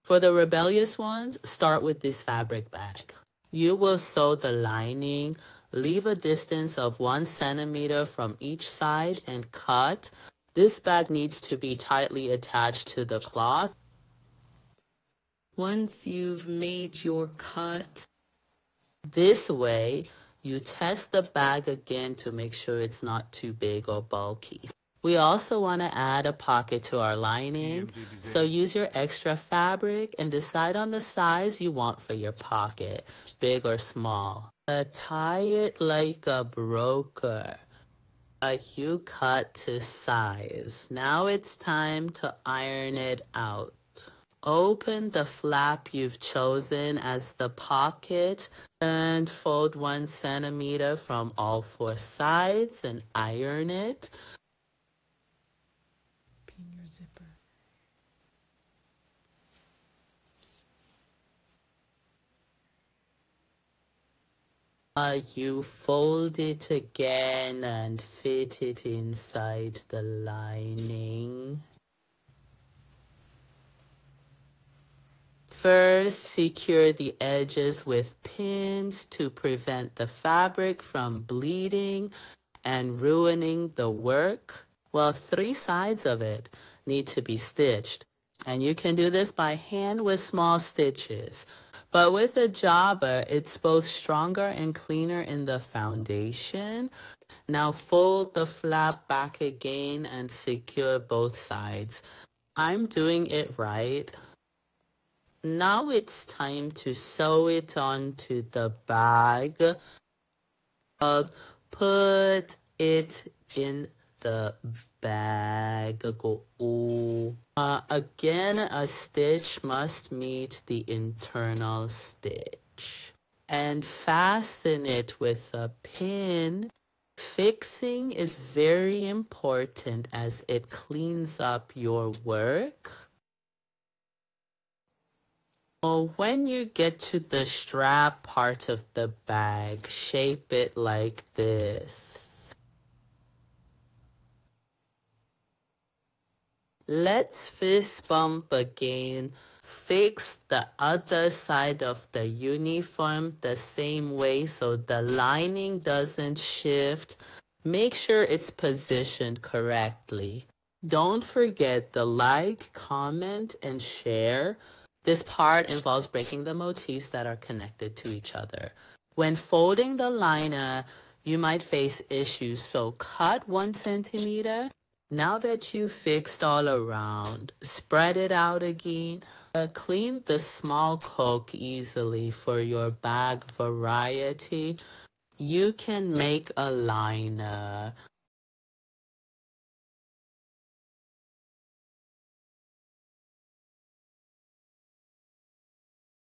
For the rebellious ones, start with this fabric bag. You will sew the lining, leave a distance of 1 centimeter from each side and cut. This bag needs to be tightly attached to the cloth. Once you've made your cut, this way, you test the bag again to make sure it's not too big or bulky. We also want to add a pocket to our lining, so use your extra fabric and decide on the size you want for your pocket, big or small. Tie it like a broker. You cut to size. Now it's time to iron it out. Open the flap you've chosen as the pocket and fold 1 centimeter from all 4 sides and iron it. Pin your zipper. You fold it again and fit it inside the lining. First, secure the edges with pins to prevent the fabric from bleeding and ruining the work. Well, 3 sides of it need to be stitched, and you can do this by hand with small stitches. But with a jobber, it's both stronger and cleaner in the foundation. Now fold the flap back again and secure both sides. I'm doing it right. Now it's time to sew it onto the bag. Put it in the bag. Again, a stitch must meet the internal stitch. And fasten it with a pin. Fixing is very important as it cleans up your work. When you get to the strap part of the bag, shape it like this. Let's fist bump again. Fix the other side of the uniform the same way so the lining doesn't shift. Make sure it's positioned correctly. Don't forget to like, comment, and share. This part involves breaking the motifs that are connected to each other. When folding the liner, you might face issues, so cut 1 centimeter. Now that you've fixed all around, spread it out again. Clean the small hook easily for your bag variety. You can make a liner